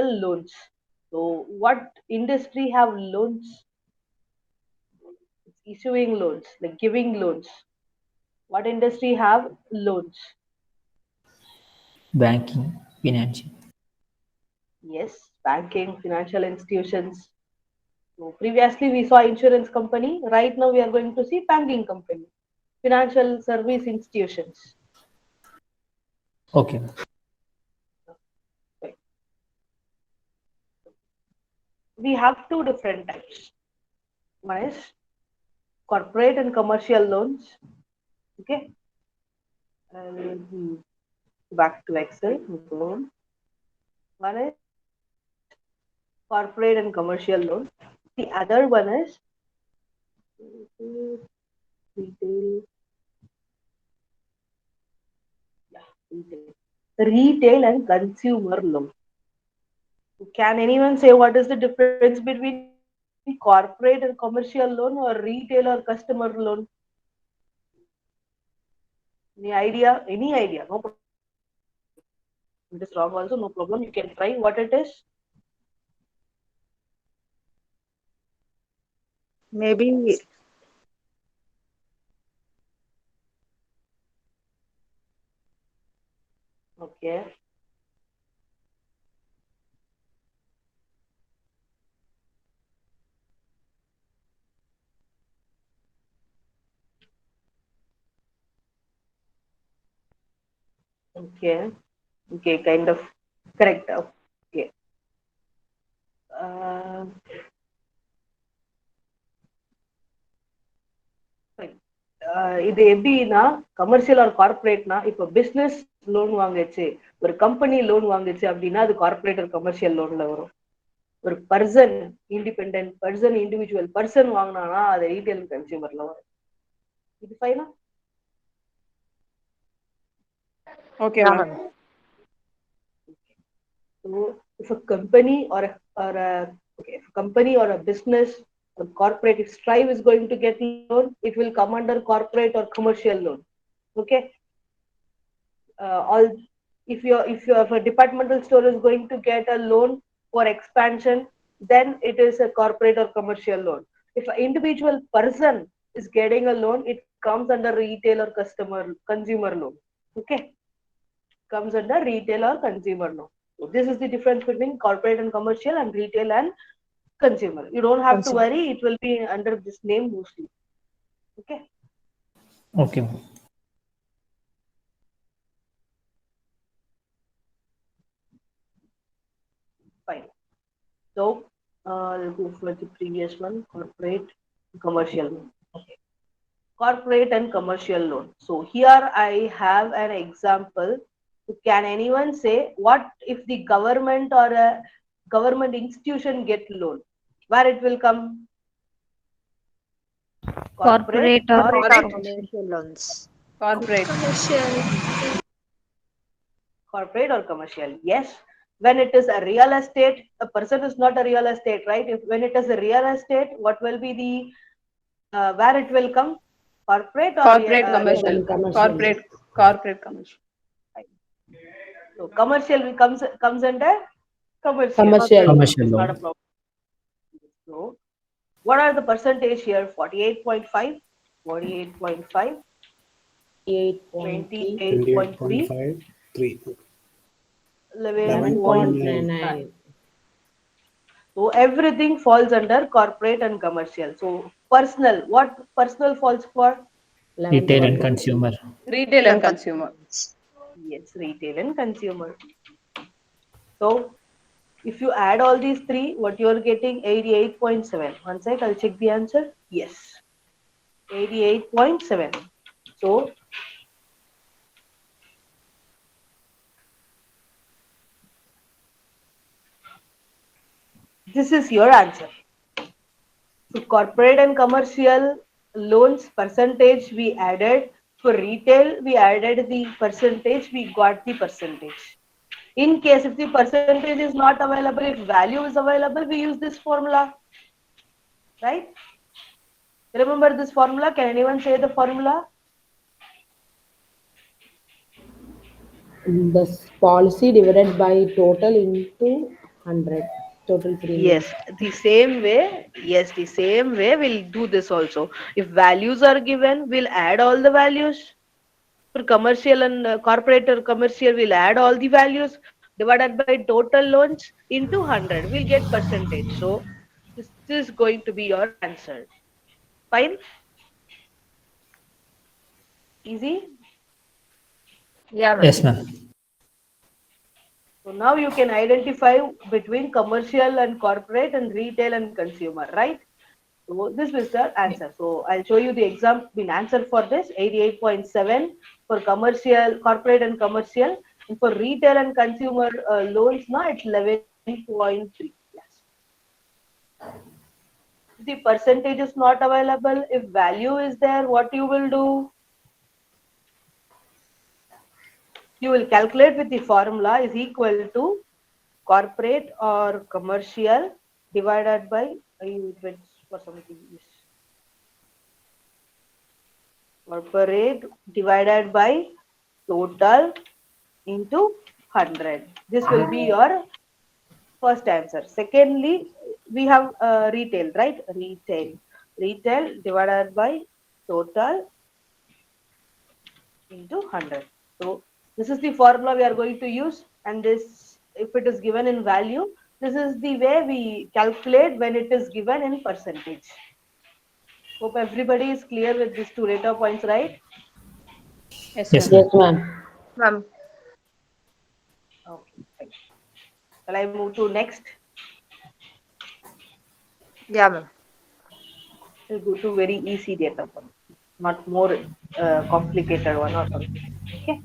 total loans. So what industry have loans? It's issuing loans, like giving loans. What industry have loans? Banking, financial. Yes, banking, financial institutions. So previously we saw insurance company. Right now we are going to see banking company, financial service institutions. Okay. Right. We have two different types. One is corporate and commercial loans. Okay. And back to Excel. Go on. One is corporate and commercial loan. The other one is retail, yeah, retail and consumer loan. Can anyone say what is the difference between corporate and commercial loan or retail or customer loan? Any idea? Any idea? No problem. If it is wrong also, no problem. You can try what it is. Maybe Okay. Okay. Okay. Kind of correct. Okay. Uh, fine. இது எப்படின்னா commercial R கார்பரேட்னா இப்போ business loan வாங்குச்சு, ஒரு company loan வாங்குச்சு அப்படின்னா அது corporate R commercial லோன்ல வரும். ஒரு person, independent person, individual person வாங்கினானா அது ரீட்டைல் கன்சியூமர்ல வரும். இது ஃபைனா? okay, Yeah, ma'am. ma'am. So if a company or a okay, if a company or a business or corporate, if Strive is going to get loan, it will come under corporate or commercial loan. Okay. All if a departmental store is going to get a loan for expansion, then it is a corporate or commercial loan. If an individual person is getting a loan, it comes under retail or consumer loan. Okay, comes under retail or consumer loan. So this is the difference between corporate and commercial and retail and consumer. You don't have to Consumer. worry; it will be under this name mostly. Okay, Okay. fine. So I'll go for the previous one: corporate, commercial loan. Okay, corporate and commercial loan. So here I have an example. Can anyone say what if the government or a government institution get loan? Where it will come? Corporate Corporate or or Corporate or commercial? commercial loans. Corporate. commercial. Corporate or commercial? Yes. When it is a real estate, a person is not a real estate, right? If when it is a real estate, what will be the where it will come? Corporate or Corporate real commercial. estate? Then commercial. Corporate commercial. So commercial comes under commercial. Commercial. Commercial It's not a loan. problem. So what are the percentage here? 48.5, 48.5, 8.3, 28.3, 28.5, 3. 11.9. 11.9. So everything falls under corporate and commercial. So personal, what personal falls for? Retail and 11.2. consumer. Retail and consumer. Yes, retail and consumer. So if you add all these three, what you are getting 88.7. One sec, I'll check the answer. Yes, 88.7. So this is your answer. So corporate and commercial loans percentage we added. For retail, we added the percentage, we got the percentage. In case if the percentage is not available, if value is available, we use this formula, right? Remember this formula? Can anyone say the formula? The policy divided by total into 100 total premium. Yes, the same way we'll do this also. If values are given, we'll add all the values. For commercial and corporate or commercial, we'll add all the values divided by total loans into 100. We'll get percentage. So this is going to be your answer. Fine? Easy? Yeah, ma'am. Yes, ma'am. So now you can identify between commercial and corporate and retail and consumer, right? So this is the answer. So I'll show you the exam in answer for this 88.7 for commercial, corporate and commercial. And for retail and consumer loans, now it's 11.3. Yes. If the percentage is not available, if value is there, what you will do? You will calculate with the formula is equal to corporate or commercial divided by it went for something corporate divided by total into 100. This will be your first answer. Secondly, we have retail, right? Retail divided by total into 100. So this is the formula we are going to use, and this, if it is given in value, this is the way we calculate when it is given in percentage. Hope everybody is clear with these two data points, right? Yes, Yes, ma'am. ma'am. Yes, ma'am. Ma'am. Okay. Fine. Shall I move to next? Yeah, ma'am. We'll go to very easy data point, not more complicated one or something. Okay.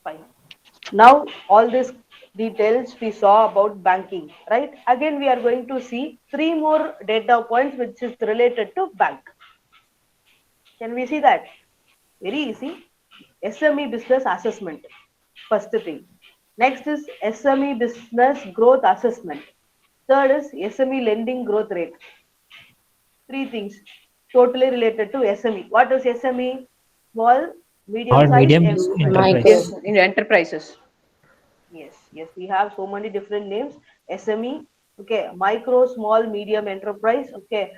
Fine. Now all these details we saw about banking, right? Again, we are going to see three more data points which is related to bank. Can we see that? Very easy. SME business assessment. First thing. Next is SME business growth assessment. Third is SME lending growth rate. Three things totally related to SME. What is SME? Small, medium All size, medium Micro. enterprise. Yes, in enterprises. yes, we have so many different names. SME, okay, micro, small, medium enterprise, okay,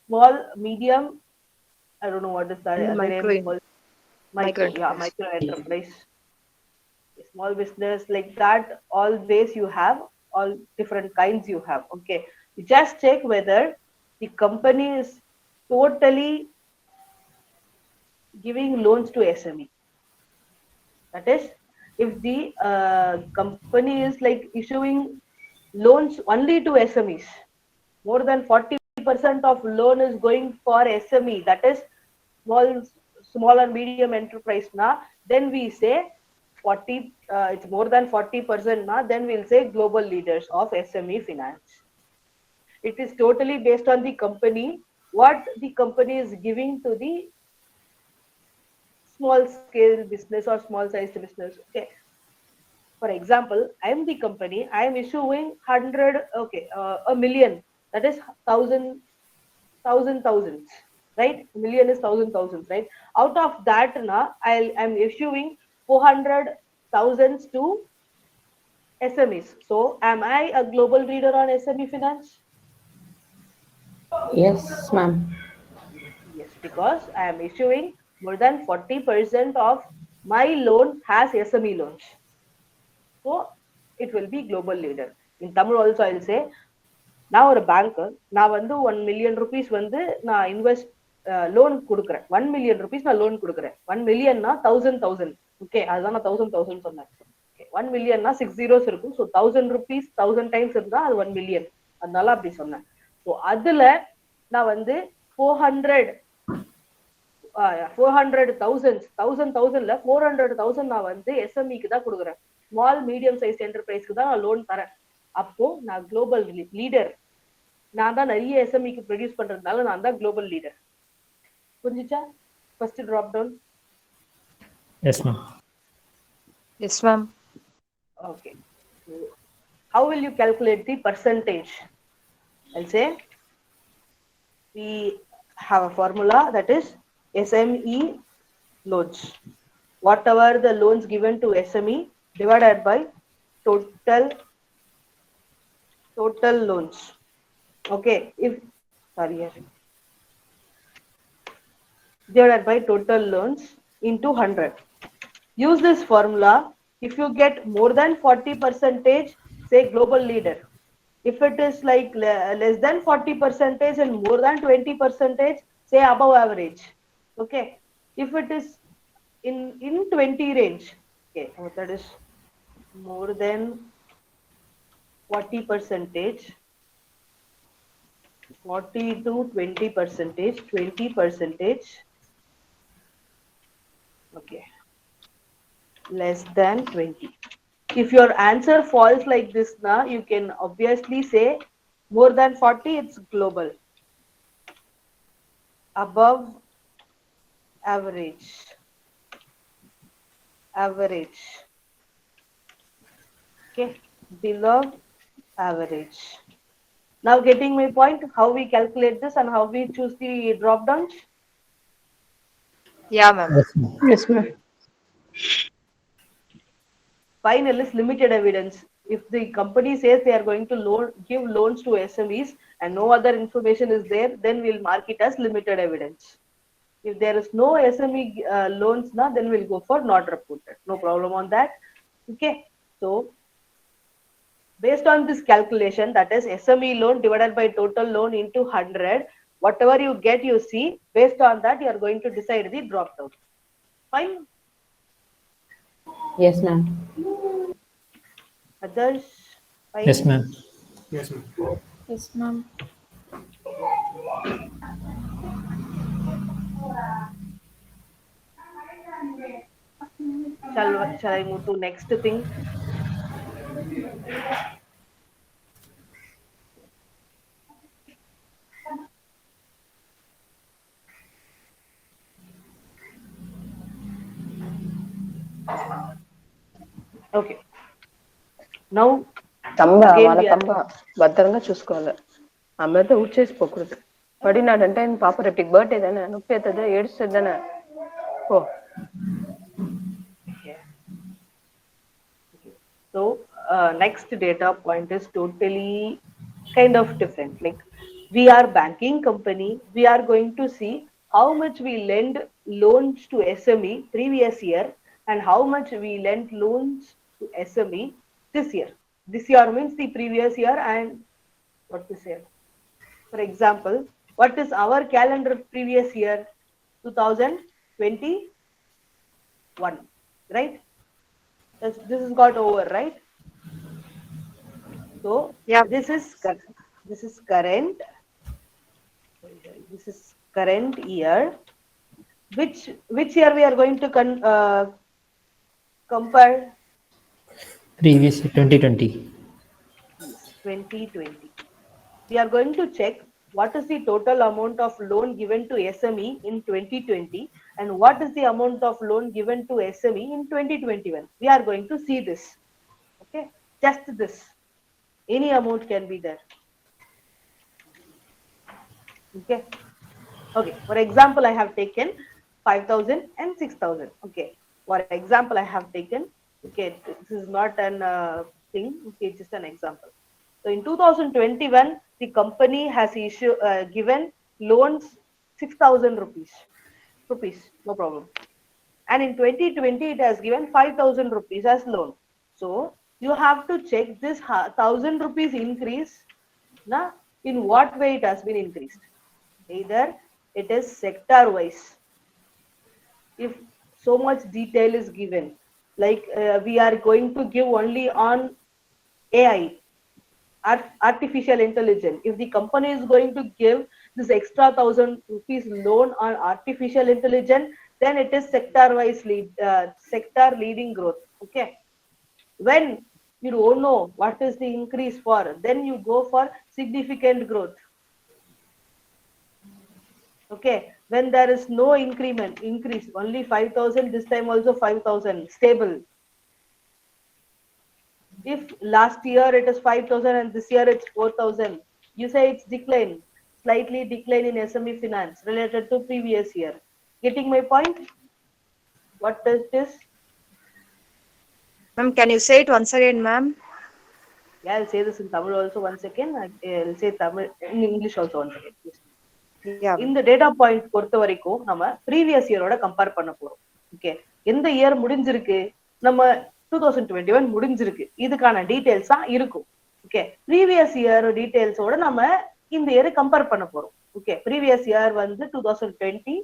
small, medium, I don't know what is the And other micro name called. micro Micro, yeah, enterprise. micro enterprise, small business, like that. All ways you have, all different kinds you have. Okay, you just check whether the company is totally giving loans to SME. That is, if the company is like issuing loans only to SMEs, more than 40% of loan is going for SME, that is small, small and medium enterprise. Now, then we say 40, it's more than 40% now, then we'll say global leaders of SME finance. It is totally based on the company, what the company is giving to the small scale business or small sized business. Okay, for example, I am the company, I am issuing 100, okay, a million, that is thousands, right? A million is thousands, right? Out of that now, I'm issuing 400 thousands to SMEs. So am I a global leader on SME finance? Yes, ma'am. Yes, because I am issuing more than 40% of my loan has SME loans. So it will be global leader. In Tamil also I'll say, நான் ஒரு bank, நான் வந்து 1 million rupees வந்து நான் invest loan கொடுக்குறேன். 1 million rupees நான் loan கொடுக்குறேன். 1 million thousand okay, அதுதான் நான் தௌசண்ட் சொன்னேன். 1 million 6 zeros இருக்கும். ஸோ 1000 rupees 1000 times இருந்தா அது 1 million, அதனால அப்படி சொன்னேன். ஸோ அதுல நான் வந்து 400 தௌசண்ட்ல 400,000 நான் வந்து எஸ்எம்இக்கு தான் கொடுக்குறேன். ஸ்மால் மீடியம் சைஸ் என்டர்பிரைஸ்க்கு தான் நான் லோன் தரேன். அப்போ நான் குளோபல் லீடர். நான் தான் நிறைய எஸ்எம்இக்கு ப்ரொடியூஸ் பண்றதுனால நான் தான் குளோபல் லீடர். புரிஞ்சுச்சா? First drop down. Yes, ma'am. Yes, ma'am. Okay. So, how will you calculate the percentage? I'll say the have a formula, that is SME loans. Whatever the loans given to SME divided by total loans. Okay, if sorry, yes, divided by total loans into 100. Use this formula. If you get more than 40 percentage, say global leader. If it is like less than 40 percentage and more than 20 percentage, say above average. Okay. If it is in 20 range, okay, that is more than 40 percentage, 40 to 20 percentage, 20 percentage, okay, less than 20. If your answer falls like this now, you can obviously say more than 40, it's global. Above average, average, okay, below average. Now getting my point, how we calculate this and how we choose the drop downs. Yeah, ma'am. Yes, ma'am. Yes, ma'am. Final is limited evidence. If the company says they are going to give loans to SMEs and no other information is there, then we'll mark it as limited evidence. If there is no SME loans now, then we'll go for not reported. No problem on that. Okay. So based on this calculation, that is SME loan divided by total loan into 100, whatever you get, you see, based on that, you are going to decide the drop down. Fine. Yes, ma'am. Others? Yes, Fine. ma'am. Yes, ma'am. Yes, ma'am. Shall I move to next thing? Okay. Now తంబ again వాళ్ళ we are తంబ భద్రంగా చూసుకోవాలి. అమ్మతో ఊడ్చేసిపోకూడదు. పడినాడంటే ఆయన పాప రేపు బర్త్డేదనా నొప్పి అవుతుందా ఏడుస్తుందనా ఓ yeah. Okay. So next data point is totally kind of different. Like we are banking company, we are going to see how much we lend loans to SME previous year and how much we lend loans to SME this year. This year means the previous year and what this year. For example, what is our calendar previous year? 2021, right? This has got over, right? So Yeah. this is this is current. This is current year. Which year we are going to compare? Previous 2020. Yes, 2020. We are going to check what is the total amount of loan given to SME in 2020 and what is the amount of loan given to SME in 2021. We are going to see this. Okay, just this. Any amount can be there. Okay. Okay. For example, I have taken 5,000 and 6,000. Okay. For example, I have taken. Okay, this is not an thing. Okay, just an example. So in 2021, the company has given loans 6,000 rupees. No problem. And in 2020, it has given 5,000 rupees as loan. So you have to check this 1,000 rupees increase. Na, in what way it has been increased? Either it is sector wise. If so much detail is given, like we are going to give only on AI, artificial intelligence. If the company is going to give this extra 1,000 rupees loan on artificial intelligence, then it is sector wise sector leading growth. Okay. When you don't know what is the increase for, then you go for significant growth. Okay, when there is no increase, only 5,000, this time also 5,000, stable. If last year it is 5,000 and this year it's 4,000, you say it's decline, slightly decline in SME finance related to previous year. Getting my point? What does this? Ma'am, can you say it once again, ma'am? Yeah, I'll say this in Tamil also one second. I'll say Tamil in English also one second. Please. Yeah, ma'am. இந்த data point பொறுத்த வரைக்கும் நம்ம previous இயரோட compare பண்ண போறோம். Okay, எந்த year முடிஞ்சிருக்கு? நம்ம 2021 முடிஞ்சிருக்கு. இதுக்கான டீடைல்ஸ் தான் இருக்கும். ஓகே, ப்ரீவியஸ் இயர் டீடைல்ஸோட நம்ம இந்த இயரை கம்பேர் பண்ண போறோம். ஓகே, ப்ரீவியஸ் இயர் வந்து 2020,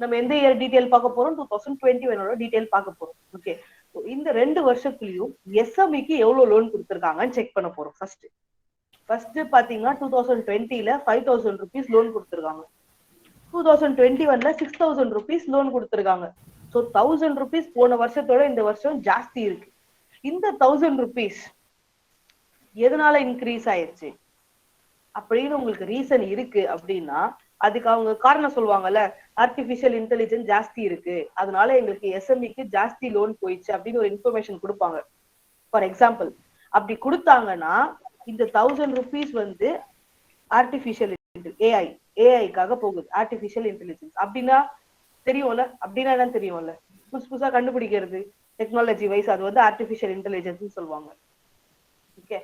நம்ம எந்த இயர் டீடைல் பார்க்க போறோம்? 2021 டீடைல் பார்க்க போறோம். ஓகே, இந்த 2 வருஷத்துலயும் எஸ்எம்இக்கு எவ்வளவு லோன் கொடுத்திருக்காங்கன்னு செக் பண்ண போறோம். ஃபர்ஸ்ட் பாத்தீங்கன்னா 2020ல 5,000 rupees லோன் கொடுத்திருக்காங்க. 2021ல 6,000 rupees லோன் கொடுத்திருக்காங்க. ஸோ 1,000 rupees போன வருஷத்தோட இந்த வருஷம் ஜாஸ்தி இருக்கு. இந்த 1,000 rupees எதனால இன்க்ரீஸ் ஆயிருச்சு அப்படின்னு உங்களுக்கு ரீசன் இருக்கு அப்படின்னா, அதுக்கு அவங்க காரணம் சொல்லுவாங்கல்ல, ஆர்டிபிஷியல் இன்டெலிஜென்ஸ் ஜாஸ்தி இருக்கு, அதனால எங்களுக்கு எஸ்எம்இக்கு ஜாஸ்தி லோன் போயிடுச்சு அப்படின்னு ஒரு இன்ஃபர்மேஷன் கொடுப்பாங்க. ஃபார் எக்ஸாம்பிள், அப்படி கொடுத்தாங்கன்னா இந்த 1,000 rupees வந்து ஆர்டிபிஷியல் ஏஐக்காக போகுது. ஆர்டிபிஷியல் இன்டெலிஜென்ஸ் அப்படின்னா தெரியும்ல, அப்படின்னா என்னன்னு தெரியும்ல, புதுசா கண்டுபிடிக்கிறது, டெக்னாலஜி வைஸ் அது வந்து ஆர்டிபிஷியல் இன்டெலிஜென்ஸ் சொல்லுவாங்க. ஓகே,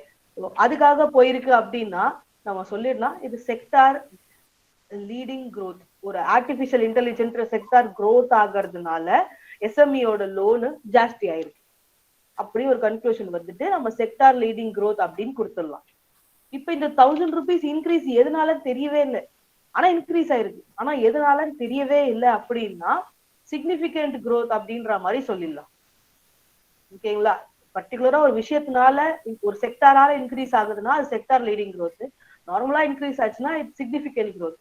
அதுக்காக போயிருக்கு அப்படின்னா நம்ம சொல்லிடலாம் இது செக்டார் லீடிங் growth. ஒரு ஆர்டிபிஷியல் இன்டெலிஜென்ட் செக்டார் growth ஆகிறதுனால எஸ்எம்இயோட லோனு ஜாஸ்தி ஆயிருக்கு. அப்படி ஒரு கன்க்ளூஷன் வந்துட்டு நம்ம செக்டார் லீடிங் growth அப்படின்னு கொடுத்துடலாம். இப்ப இந்த 1,000 rupees இன்க்ரீஸ் எதனால தெரியவே இல்லை, ஆனா இன்க்ரீஸ் ஆயிருக்கு. ஆனா எதனால தெரியவே இல்லை அப்படின்னா சிக்னிபிகண்ட் growth அப்படின்ற மாதிரி சொல்லிடலாம். ஓகேங்களா? பர்டிகுலரா ஒரு விஷயத்தினால ஒரு செக்டாரால இன்க்ரீஸ் ஆகுதுன்னா அது செக்டார் லீடிங் growth. நார்மலா இன்க்ரீஸ் ஆச்சுன்னா இட்ஸ் சிக்னிபிகண்ட் growth.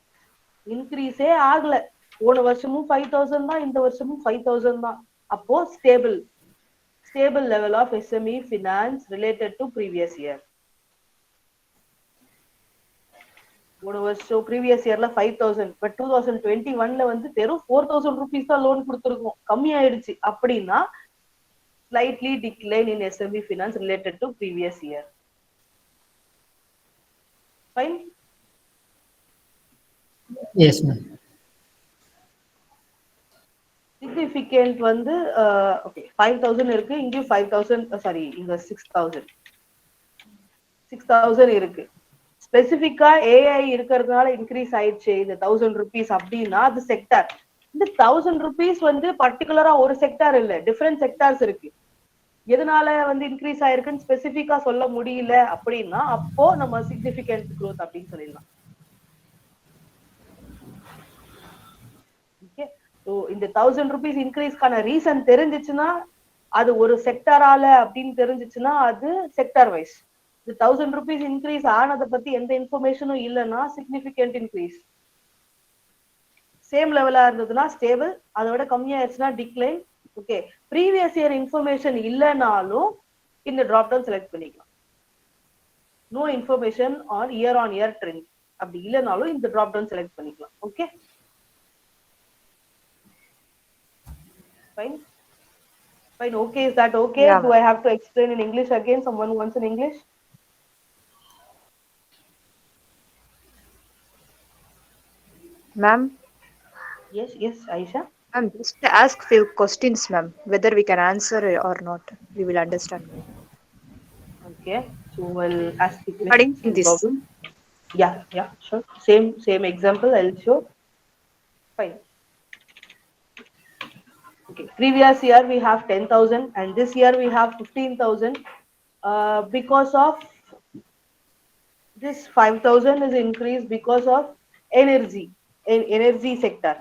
இன்க்ரீஸே ஆகல, போன வருஷமும் 5,000 தான், இந்த வருஷமும் 5,000 தான், அப்போ stable level of SME finance related to previous year. போன வருஷம் ப்ரீவியஸ் இயர்ல 5,000, பட் 2021ல வந்து வெறும் 4,000 rupees தான் லோன் கொடுத்துருக்கோம், கம்மி ஆயிடுச்சு. அப்படின்னா slightly decline in SME finance related to previous year. Fine? Yes, ma'am. Significant வந்து okay 5,000 இருக்கு, இங்க 5,000, சாரி இங்க 6,000 இருக்கு. ஸ்பெசிபிக்கா ஏஐ இருக்கிறதுனால இன்க்ரீஸ் ஆயிடுச்சு இந்த 1,000 rupees அப்படின்னா அது செக்டார். இந்த 1,000 rupees வந்து பர்டிகுலரா ஒரு செக்டார் இல்ல, டிஃபரெண்ட் செக்டார்ஸ் இருக்கு. எதனால வந்து இன்க்ரீஸ் ஆயிருக்குன்னு ஸ்பெசிபிக்கா சொல்ல முடியல அப்படின்னா அப்போ நம்ம சிக்னிபிகண்ட் growth அப்படின்னு சொல்லிடலாம். ஓகே, ஸோ இந்த 1,000 rupees இன்க்ரீஸ்க்கான ரீசன் தெரிஞ்சிச்சுன்னா, அது ஒரு செக்டாரால அப்படின்னு தெரிஞ்சிச்சுன்னா அது செக்டார் வைஸ். இந்த 1,000 rupees இன்க்ரீஸ் ஆனதை பத்தி எந்த இன்ஃபர்மேஷனும் இல்லைன்னா சிக்னிபிகண்ட் இன்க்ரீஸ். சேம் லெவலா இருந்ததுன்னா ஸ்டேபிள், அதோட கம்மியாயிருச்சுன்னா decline. Okay, previous year information இல்லைனாலும் இந்த டிராப் டவுன் செலக்ட் பண்ணிக்கலாம். No information on year trend அப்படி இல்லைனாலும் இந்த டிராப் டவுன் செலக்ட் பண்ணிக்கலாம். Okay, fine. Okay, is that okay? Yeah. Do I have to explain in English again? Someone wants in English? Ma'am, Yes, Aisha. ma'am, just ask few questions, ma'am. Whether we can answer or not, we will understand. Okay, so I'll ask the Regarding question. No this. problem. Yeah, sure. Same example I'll show. Fine. Okay, previous year we have 10,000 and this year we have 15,000. Because of this 5,000 is increased because of energy sector.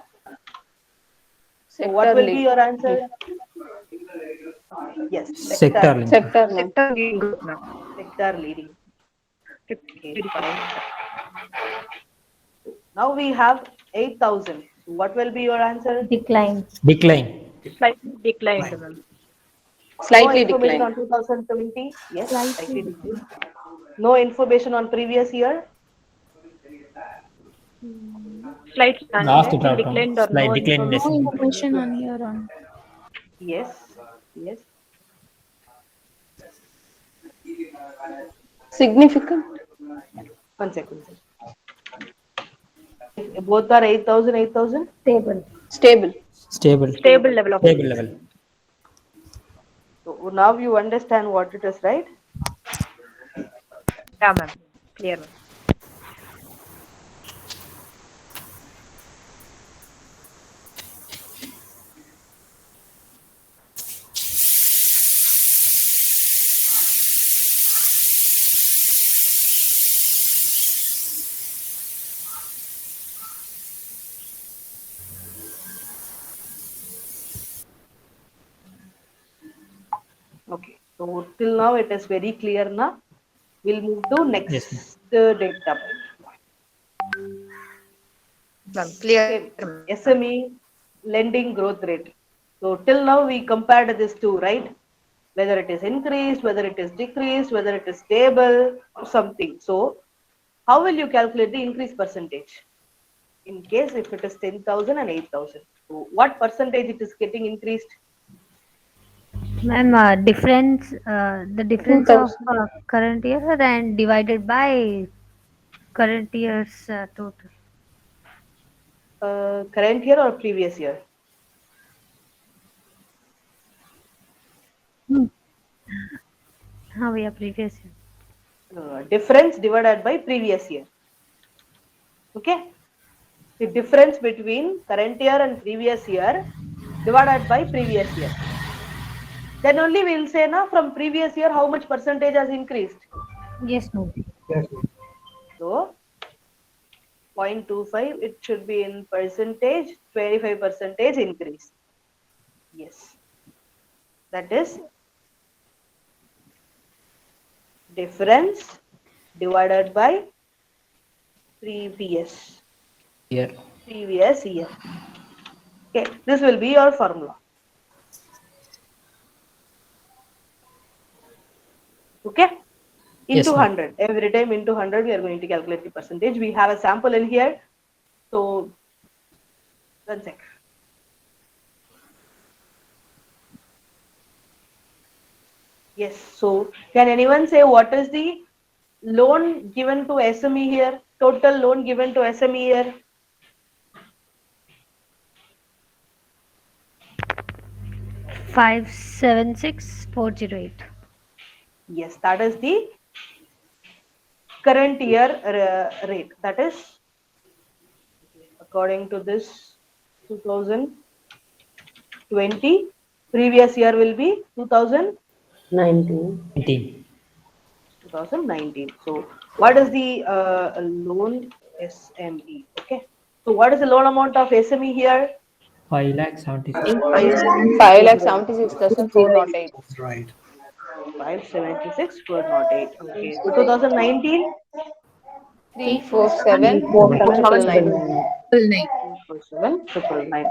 So what will be your answer? Yes, Sector link. Sector, ma'am. Sector leading growth, ma'am. sector leading. Okay, fine. Now we have 8,000. So what will be your answer? Decline. Slightly declined, ma'am. Slightly No information decline. on 2020. Yes, slightly declined. No information on previous year. Slightly Last drop down. declined or Slight no decline in information. SME. Information on here on. Yes. Significant. One second. Both are 8,000, 8,000. Stable. Stable. Stable. Stable level of Stable level. So now you understand what it is, right? yeah, ma'am. Clear, ma'am. Okay. So till now it is very clear now. We'll move to Yes, ma'am. next data point. Ma'am, clear, Okay. ma'am. SME lending growth rate. So till now we compared these two, right? Whether it is increased, whether it is decreased, whether it is stable, or something. So how will you calculate the increase percentage? In case if it is 10,000 and 8,000. So what percentage it is getting increased? Ma'am, the difference of 2,000. current year and divided by current year's total. Current year or previous year? Hmm. How we are previous year. Difference divided by previous year. Okay. The difference between current year and previous year divided by previous year. Then only we will say now from previous year how much percentage has increased. Yes, no. So 0.25 it should be in percentage, 25 percentage increase. Yes, that is difference divided by previous Here. previous year. Okay, this will be your formula. Okay, into Yes, ma'am. 100. Every time into 100 we are going to calculate the percentage. We have a sample in here. So one sec. Yes. So can anyone say what is the loan given to SME here? Total loan given to SME here? 576408. Yes, that is the current year rate. That is according to this 2020. Previous year will be 19. 19. 2019. So what is the loan SME? Okay. So what is the loan amount of SME here? 5 lakh 76. 5,76,408. 576 per not 8. Okay. So 2019, 347,999. 247,999.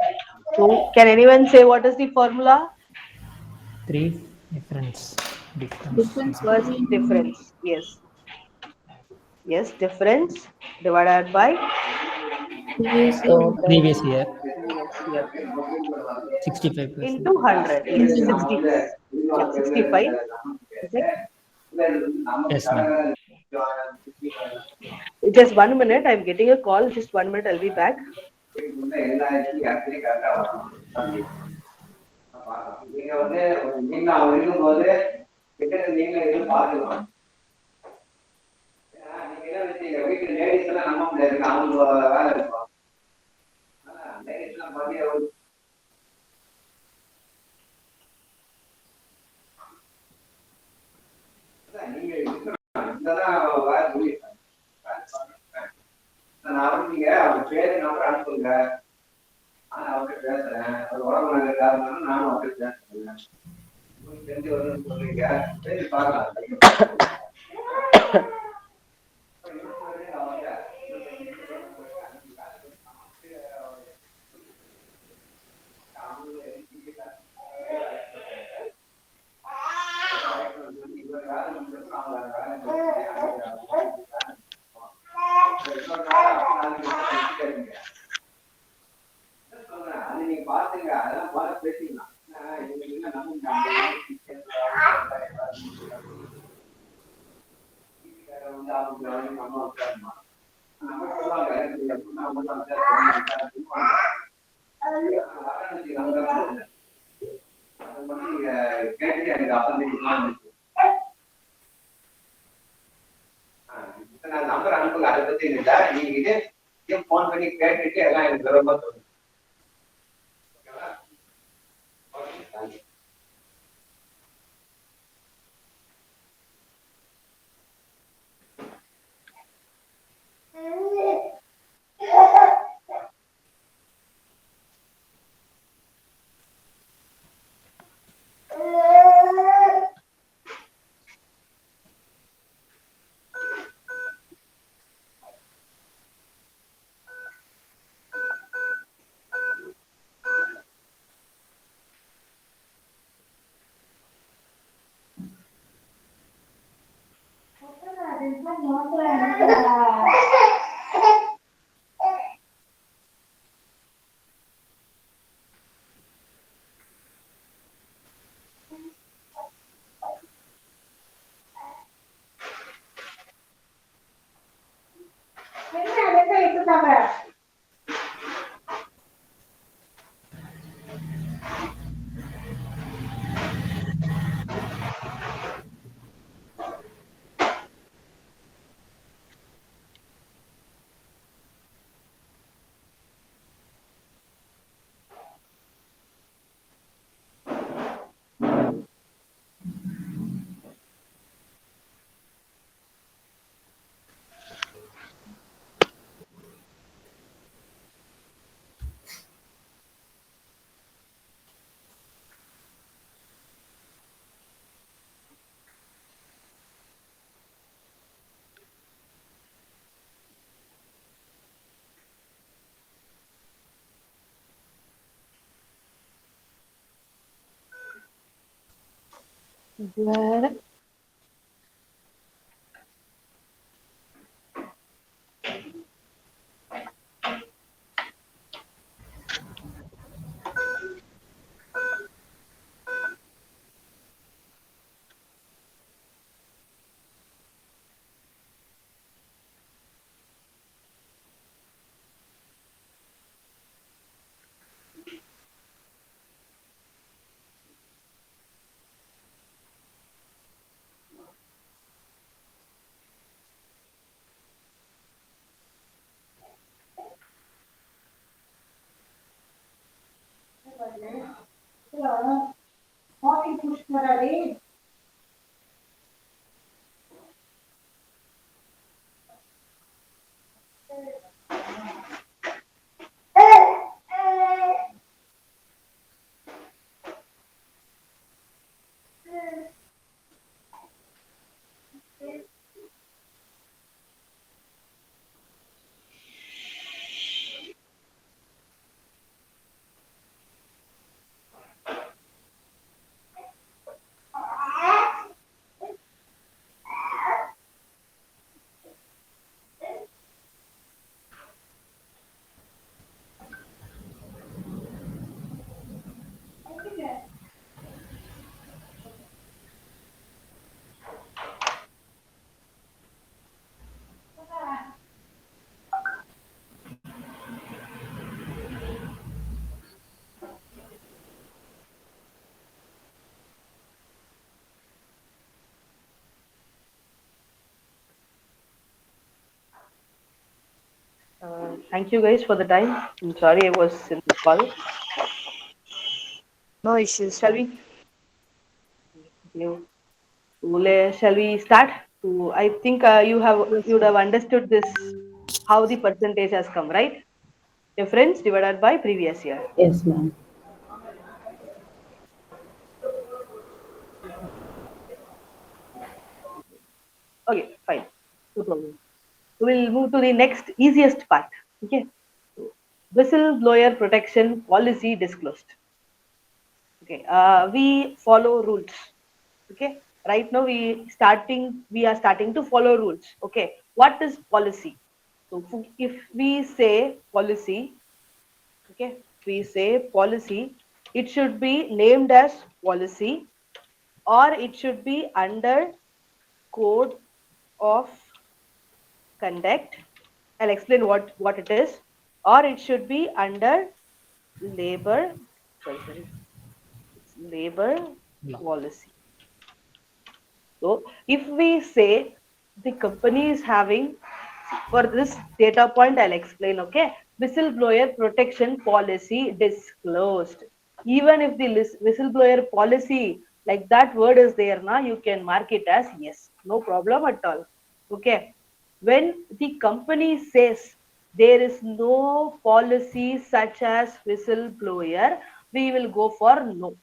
So can anyone say what is the formula? 3 difference. Difference. First difference. Yes. Yes, difference divided by Total. Previous year. previous year 65 into percent. 100. Yes, 60. Yeah, 65. Is it? Yes, ma'am. Just 1 minute. I'm getting a call. Just 1 minute. I'll be back. Where thank you guys for the time. I'm sorry I was in the call. No issues, Shall ma'am. we? You, shall we start? I think Yes, you would ma'am. have understood this how the percentage has come, right? Difference divided by previous year. Yes, ma'am. Okay, fine. No problem. We'll move to the next easiest part. Okay. Whistleblower protection policy disclosed. Okay. We follow rules. Okay. Right now we are starting to follow rules. Okay. What is policy? So if we say policy, okay, we say policy, it should be named as policy or it should be under code of conduct I'll explain what it is. Or it should be under labor, sorry, it's labor Law. policy. So if we say the company is having, for this data point, I'll explain, okay? Whistleblower protection policy disclosed. Even if the whistleblower policy, like that word is there, now you can mark it as yes, no problem at all. Okay. When the company says there is no policy such as whistleblower, we will go for no.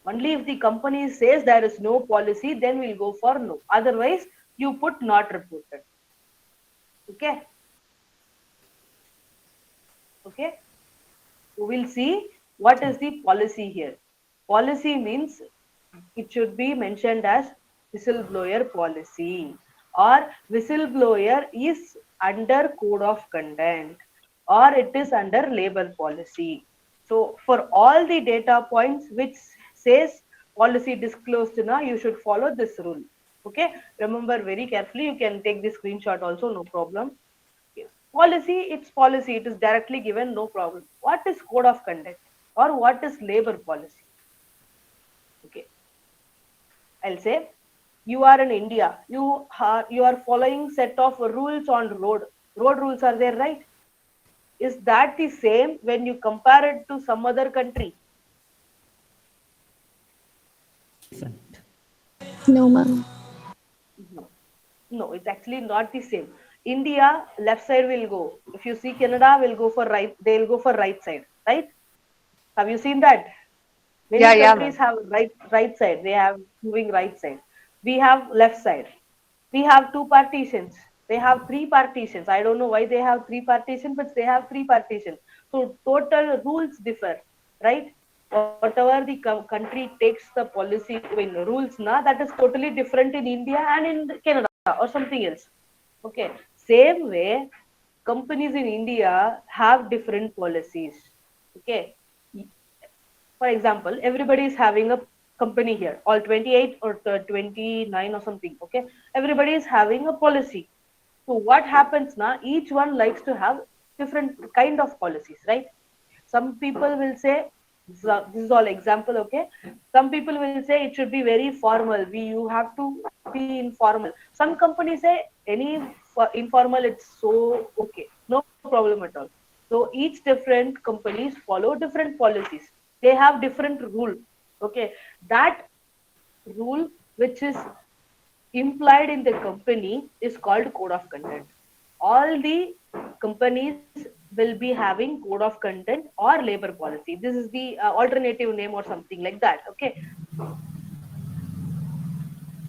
Only if the company says there is no policy, then we'll go for no. Otherwise, you put not reported. Okay. Okay. We'll see what is the policy here. Policy means it should be mentioned as whistleblower policy, or whistleblower is under code of conduct, or it is under labor policy. So for all the data points which says policy disclosed now, you should follow this rule. Okay, remember very carefully. You can take the screenshot also, no problem. Policy, it's policy, it is directly given, no problem. What is code of conduct or what is labor policy? Okay, I'll say you are in India, you are following set of rules on road rules are there, right? Is that the same when you compare it to some other country? Different. No, ma'am. No, no, it's actually not the same. India left side will go. If you see Canada will go for right, they'll go for right side, right? Have you seen that? Yeah, Many yeah, ma'am. countries have right side. They have moving right side. We have left side. We have two partitions. They have three partitions. I don't know why they have three partitions, but they have three partitions. So total rules differ, right? Whatever the country takes the policy, I mean rules, na, that is totally different in India and in Canada or something else. Okay. Same way, companies in India have different policies. Okay. For example, everybody is having a company here, all 28 or 29 or something. Okay, everybody is having a policy. So what happens now, each one likes to have different kind of policies, right? Some people will say, this is all example, okay? Some people will say it should be very formal, you have to be informal. Some companies say any informal, it's so okay, no problem at all. So each different companies follow different policies, they have different rule. Okay, that rule which is implied in the company is called code of conduct. All the companies will be having code of conduct or labor policy. This is the alternative name or something like that. Okay,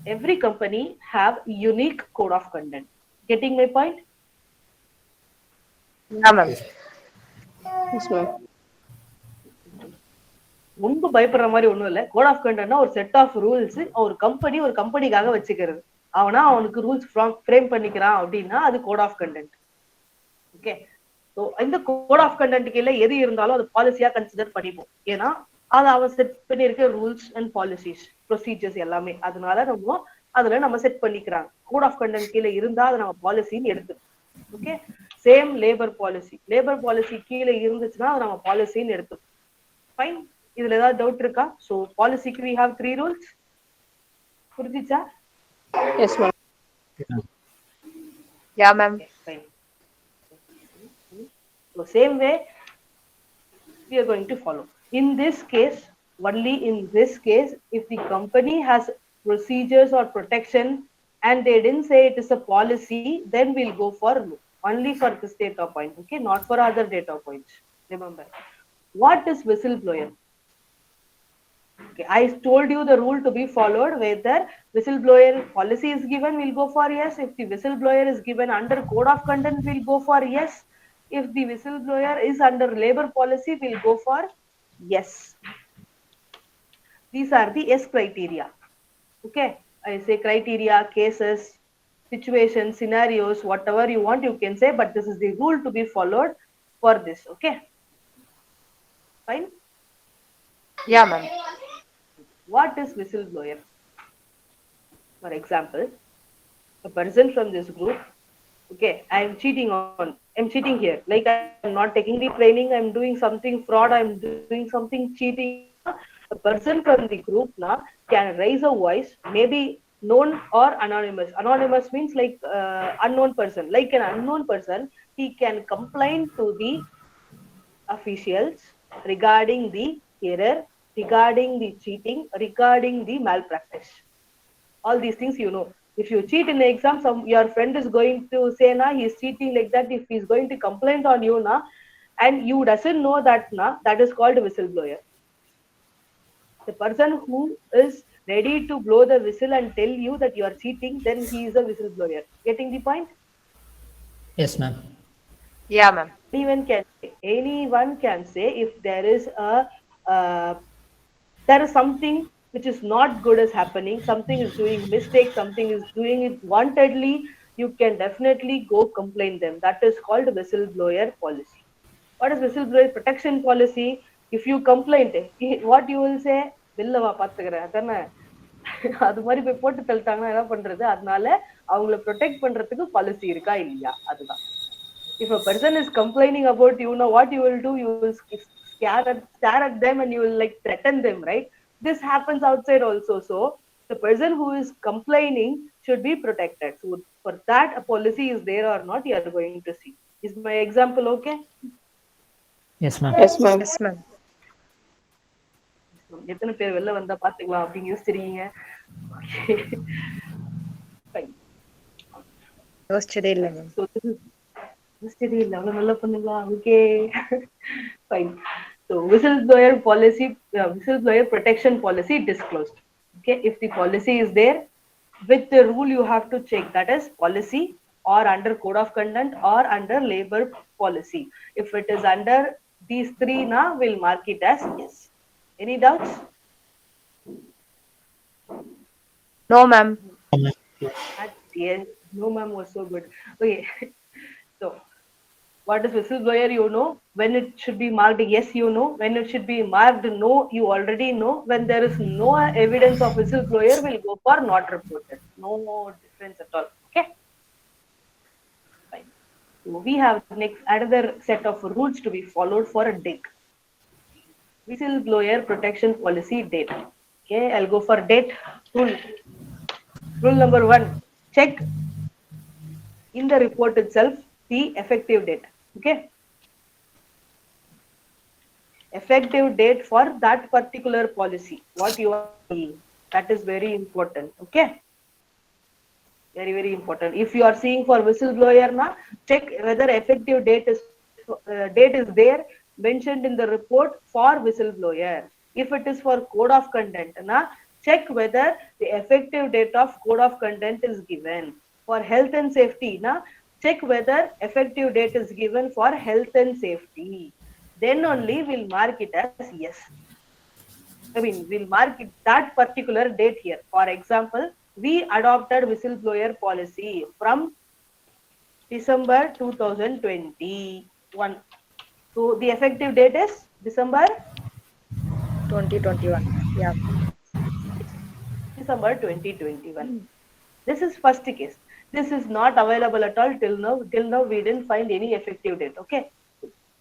every company have unique code of conduct. Getting my point? Yeah, ma'am. Yes, ma'am. ரொம்ப பயப்படுற மாதிரி ஒண்ணும் இல்ல. Code of கண்டக்ட்னா ஒரு set of rules ஒரு கம்பெனிக்காக வச்சுக்கிறது. அவனுக்கு rules frame பண்ணிக்கிறான் அப்படின்னா அது code of conduct. Okay, so இந்த கோட் ஆஃப் கண்டக்ட் கீழே எது இருந்தாலும் அது பாலிசியா கன்சிடர் பண்ணிப்போம். ஏன்னா அது அவன் செட் பண்ணியிருக்க ரூல்ஸ் அண்ட் பாலிசிஸ் ப்ரொசீஜர்ஸ் எல்லாமே, அதனால நம்ம செட் பண்ணிக்கிறாங்க. கோட் ஆஃப் கண்டக்ட் கீழே இருந்தா அது நம்ம பாலிசின்னு எடுத்து. ஓகே, சேம் லேபர் பாலிசி கீழே இருந்துச்சுன்னா அது நம்ம பாலிசின்னு எடுத்து. ஃபைன், இதுல ஏதாவது டவுட் இருக்கா? சோ பாலிசிக்கு we have 3 rules. புரிஞ்சுச்சா? Yes, ma'am. Yeah, ma'am. Fine. So same way we are going to follow. In this case, only in this case, if the company has procedures or protection and they didn't say it is a policy, then we'll go for no. Only for this data point, okay? Not for other data points. Remember, what is whistleblower? Okay, I told you the rule to be followed. Whether whistleblower policy is given, we'll go for yes. If the whistleblower is given under code of conduct, we'll go for yes. If the whistleblower is under labor policy, we'll go for yes. These are the yes criteria. Okay, I say criteria, cases, situations, scenarios, whatever you want, you can say, but this is the rule to be followed for this. Okay, fine. Yeah, ma'am. What is whistleblower? For example, a person from this group Okay, I'm cheating here. Like I'm not taking the training, I'm doing something fraud, I'm doing something cheating here. Na, a person from the group na can raise a voice, maybe known or anonymous. Anonymous means like unknown person. Like an unknown person, he can complain to the officials regarding the error, regarding the cheating, regarding the malpractice. All these things you know. If you cheat in the exam, your friend is going to say na he's cheating like that. If he's going to complain on you na, and you doesn't know that na, that is called whistleblower. The person who is ready to blow the whistle and tell you that you are cheating, then he is a whistleblower. Getting the point? Yes, ma'am. Yeah, ma'am. Anyone can say if there is a uh, there is something which is not good is happening, something is doing mistake, something is doing it wantedly, you can definitely go complain them. That is called whistleblower policy. What is whistleblower protection policy? If you complain, what you will say, வெளில பாத்துக்கிறேன் அதானே. அது மாதிரி போய் போட்டு தள்ளிட்டாங்கன்னா என்ன பண்றது? அதனால அவங்கள ப்ரொடெக்ட் பண்றதுக்கு பாலிசி இருக்கா இல்லையா, அதுதான். If a person is complaining about you, know what you will do, you will stare at them and you will like threaten them, right? This happens outside also. So the person who is complaining should be protected. So for that a policy is there or not, you are going to see. Is my example okay? Yes, ma'am. Yes, ma'am. Yes, ma'am. எத்தனை பேர் வெளில வந்தா பாத்துக்கலாம் அப்படின்னு யோசிச்சிருக்கீங்க? Fine. யோசிச்சதே இல்லை ma'am. So this is தெரியல அவ்வளவு நல்லா பண்ணுங்களா? Okay, fine. So whistleblower policy, whistleblower protection policy disclosed. Okay, if the policy is there, with the rule you have to check, that is policy or under code of conduct or under labor policy. If it is under these three na, we'll mark it as yes. Any doubts? No, ma'am. Yes, no ma'am was so good. Okay. So what is whistleblower, you know. When it should be marked yes, you know. When it should be marked no, you already know. When there is no evidence of whistleblower, we'll go for not reported. No difference at all. Okay, fine. So we have next another set of rules to be followed for a date. Whistleblower protection policy date. Okay, I'll go for date. Rule number 1, check in the report itself the effective date. Okay, effective date for that particular policy, what you are seeing, that is very important. Okay, very very important. If you are seeing for whistleblower na, check whether effective date is there mentioned in the report for whistleblower. If it is for code of conduct na, check whether the effective date of code of conduct is given. For health and safety na, check whether effective date is given for health and safety. Then only we'll mark it as yes. I mean, we'll mark it that particular date here. For example, we adopted whistleblower policy from December 2021. So the effective date is December 2021. Yeah. December 2021. This is first case. This is not available at all till now. Till now, we didn't find any effective date. Okay.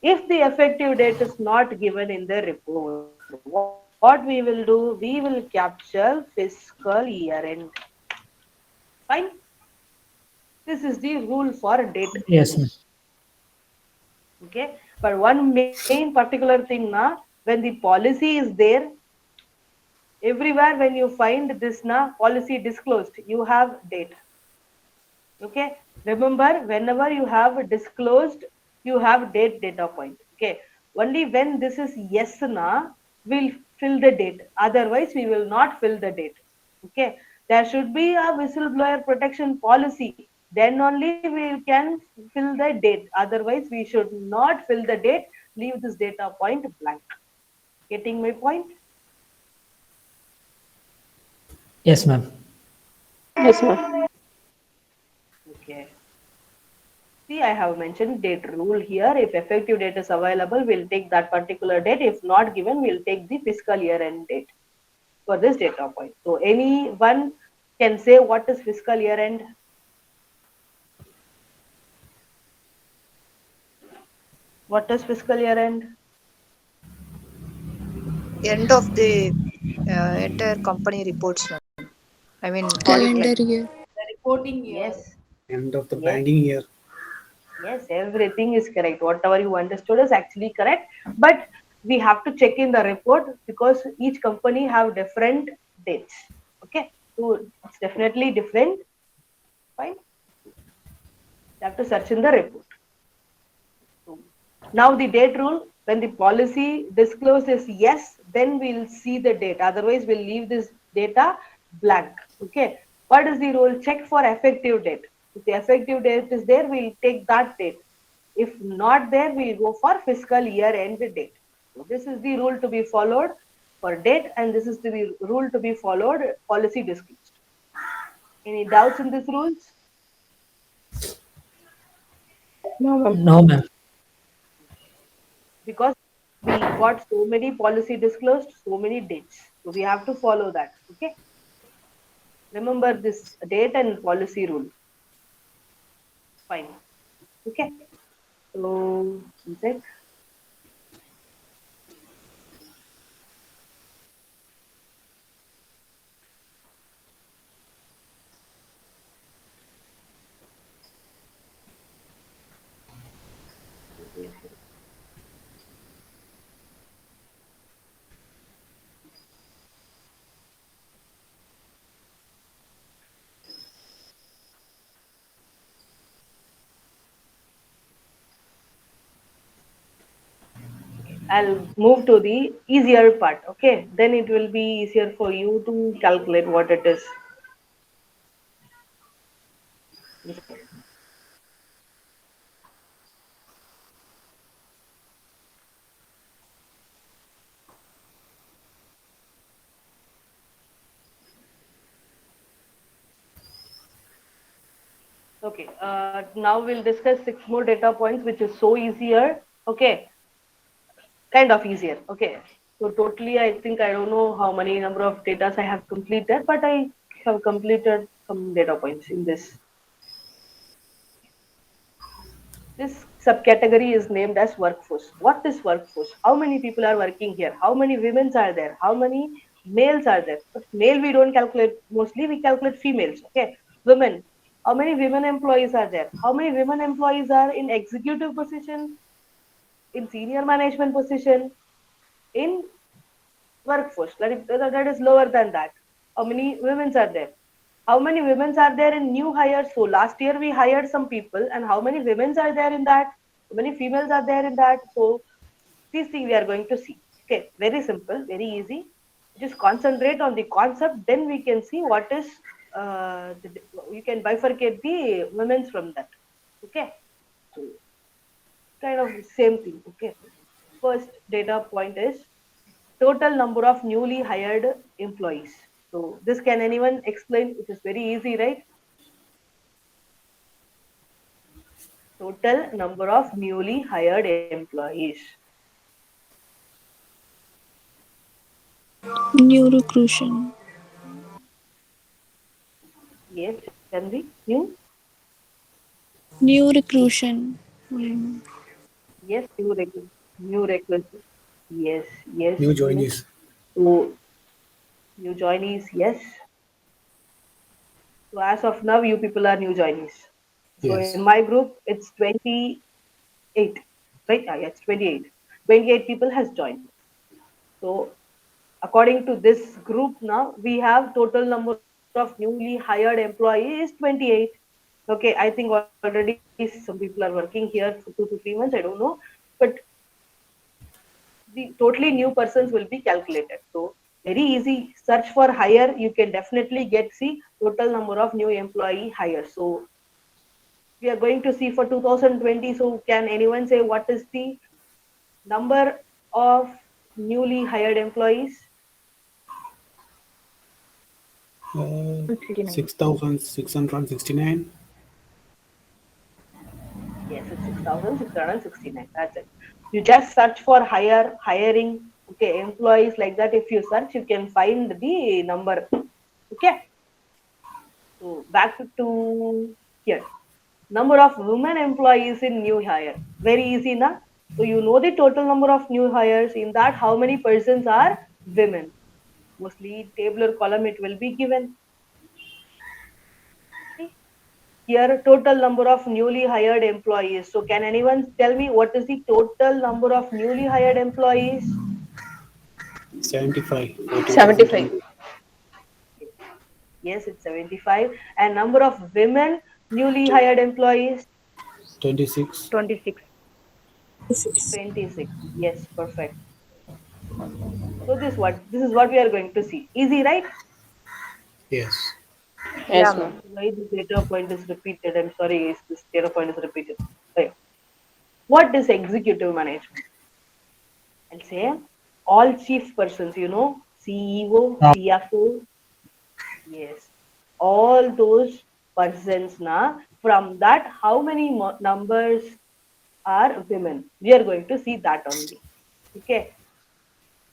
If the effective date is not given in the report, what we will do? We will capture fiscal year end. Fine. This is the rule for date. Yes, ma'am. Okay. But one main particular thing na, when the policy is there, everywhere when you find this na policy disclosed, you have date. Okay, remember, whenever you have disclosed, you have data point. Okay, only when this is yes na, we'll fill the date, otherwise we will not fill the date. Okay, there should be a whistleblower protection policy, then only we can fill the date, otherwise we should not fill the date. Leave this data point blank. Getting my point? Yes, ma'am. Yes, ma'am. Okay. See, I have mentioned date rule here. If effective date is available, we'll take that particular date. If not given, we'll take the fiscal year end date for this data point. So anyone can say what is fiscal year end? What is fiscal year end? End of the entire company reports, ma'am. I mean audit Yes, end. Calendar year. The reporting year. yes, End of the yes, banking year. yes. Everything is correct. Whatever you understood is actually correct. But we have to check in the report because each company have different dates. Okay, so it's definitely different. Fine. You have to search in the report. So now the date rule, when the policy discloses yes, then we'll see the date. Otherwise, we'll leave this data blank. Okay. What is the rule? Check for effective date. If the effective date is there, we'll take that date. If not there, we'll go for fiscal year end date. So this is the rule to be followed for date, and this is the rule to be followed policy disclosed. Any doubts in these rules? No, ma'am. No, ma'am. Because we got so many policy disclosed, so many dates. So we have to follow that. Okay. Remember this date and policy rule. Fine. Okay. So one sec. I'll move to the easier part. Okay. Then it will be easier for you to calculate what it is. Okay. Now we'll discuss six more data points, which is so easier. Okay. Kind of easier. Okay. So totally, I think I don't know how many number of data I have completed, but I have completed some data points in this. This subcategory is named as workforce. What is workforce? How many people are working here? How many women are there? How many males are there? But male we don't calculate. Mostly we calculate females. Okay. Women. How many women employees are there? How many women employees are in executive position, in senior management position, in workforce? That is lower than that. How many women are there? How many women are there in new hires? So last year we hired some people, and how many women are there in that? How many females are there in that? So these things we are going to see. Okay, very simple, very easy. Just concentrate on the concept, then we can see what is. You can bifurcate the women's from that. Okay, so kind of same thing. Okay, first data point is total number of newly hired employees. So this can anyone explain? It is very easy, right? Total number of newly hired employees. New recruitment. Yes, Chandri, new? New recruitment. Mm. Yes, new recruit. Yes, yes, New yes. joinees. So new joinees, yes. So as of now, you people are new joinees. So in Yes. my group, it's 28, right? Yeah, it's 28. 28 people has joined. So according to this group now, we have total number of newly hired employees 28. Okay, I think already some people are working here for 2 to 3 months. I don't know, but the totally new persons will be calculated. So very easy. Search for hire. You can definitely get see total number of new employee hires. So we are going to see for 2020. So can anyone say what is the number of newly hired employees? Uh, 159. 6,669. Yes, it's 6,669. That's it. You just search for hiring, okay, employees like that. If you search, you can find the number. Okay. So back to here. Number of women employees in new hire. Very easy, na? So you know the total number of new hires. In that, how many persons are women? Mostly table or column it will be given. See? Here, total number of newly hired employees. So can anyone tell me what is the total number of newly hired employees? 75. 75. 14%. Yes, it's 75. And number of women newly hired employees? 26. 26. 26. Yes, perfect. So this is what we are going to see. Easy, right? Yes. Yeah, Yes, ma'am. ma'am. Why this data point is repeated? I'm sorry, this data point is repeated. Okay. What is executive management? I'll say all chief persons, CEO, CFO, yes, all those persons na from that how many numbers are women? We are going to see that only. Okay,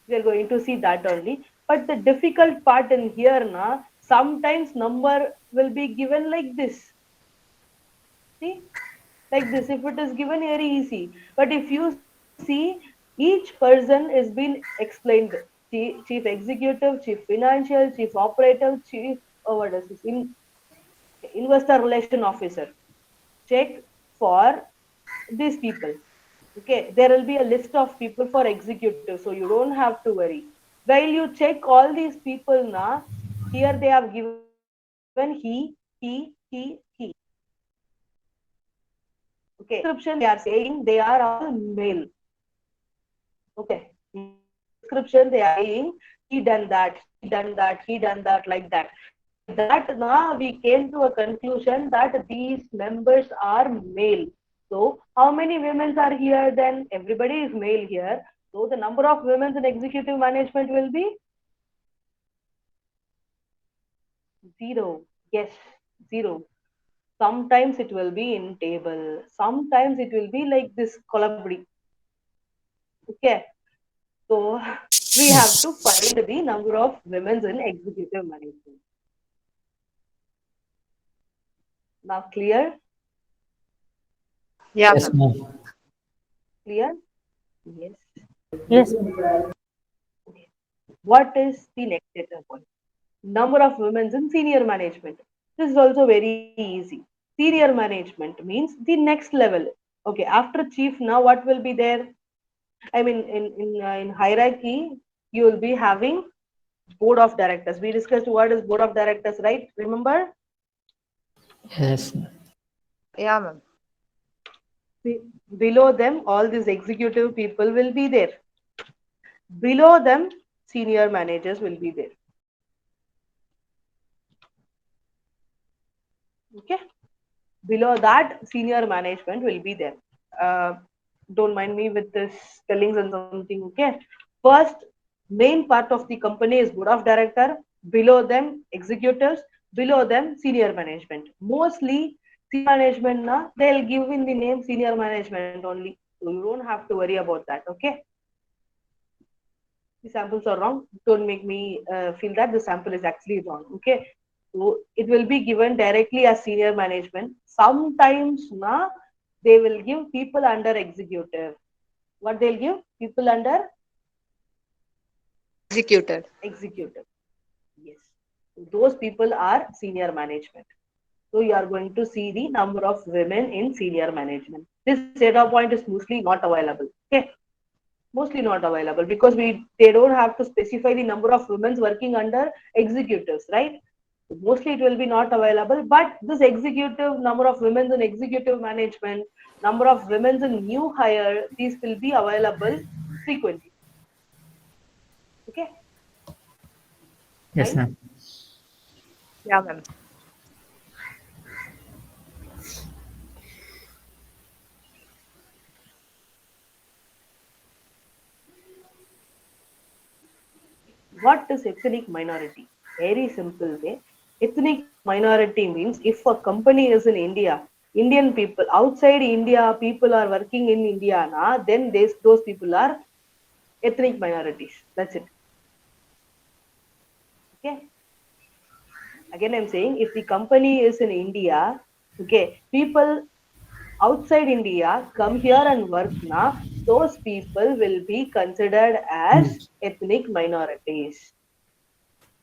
we are going to see that only. But the difficult part in here na sometimes number will be given like this. See, like this. If it is given very easy, but if you see each person is being explained. Chief executive, chief financial, chief operative, chief what is this? Investor relation officer. Check for these people. Okay, there will be a list of people for executive, so you don't have to worry. While you check all these people, na here they have given he. Okay, description they are saying they are all male. Okay, in the description they are saying he done that, she done that, he done that, like that. By that, now we came to a conclusion that these members are male. So, how many women are here then? Everybody is male here. So, the number of women in executive management will be zero. Yes, zero. Sometimes it will be in table. Sometimes it will be like this column. Okay. So we have to find the number of women in executive management. Now clear? Yeah, Yes, ma'am. ma'am. Clear? Yes. Yes. Okay. What is the next data point? Number of women in senior management. This is also very easy. Senior management means the next level. Okay, after chief, now what will be there? I mean, in hierarchy, you will be having board of directors. We discussed what is board of directors, right? Remember? Yes, ma'am. Yeah, ma'am. Below them, all these executive people will be there. Below them, senior managers will be there. Okay. Below that, senior management will be there. Uh, don't mind me with this spellings and something. Okay. First, main part of the company is board of director. Below them, executives. Below them, senior management. Mostly, senior management na they'll give in the name senior management only. So you don't have to worry about that. Okay. The samples are wrong. Don't make me feel that the sample is actually wrong. Okay. So it will be given directly as senior management. Sometimes na they will give people under executive. What they'll give? People under Executed. executive. Yes. Those people are senior management. So you are going to see the number of women in senior management. This data point is mostly not available. Okay. Mostly not available because they don't have to specify the number of women working under executives, right? Mostly it will be not available, but this executive number of women in executive management, number of women in new hire, these will be available frequently. Okay, Yes, fine. ma'am. Yeah, ma'am. What is ethnic minority? Very simple way. Ethnic minority means if a company is in India, Indian people outside India, people are working in India, then those people are ethnic minorities. That's it. Okay. Again, I'm saying if the company is in India, okay, people outside India come here and work now. those people will be considered as ethnic minorities.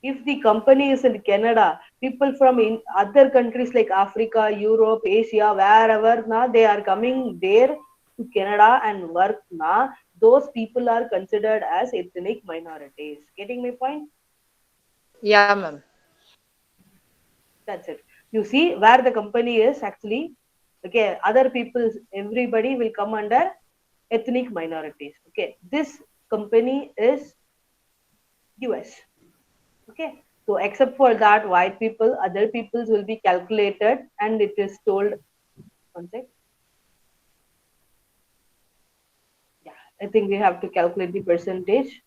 If the company is in Canada, people from other countries like Africa, Europe, Asia, wherever now they are coming there to Canada and work now, those people are considered as ethnic minorities. Getting my point? Yeah, ma'am. That's it. You see where the company is actually, okay, other people, everybody will come under ethnic minorities. Okay, this company is US. Okay, so except for that, white people, other peoples will be calculated, and it is told. One sec. Yeah, I think we have to calculate the percentage.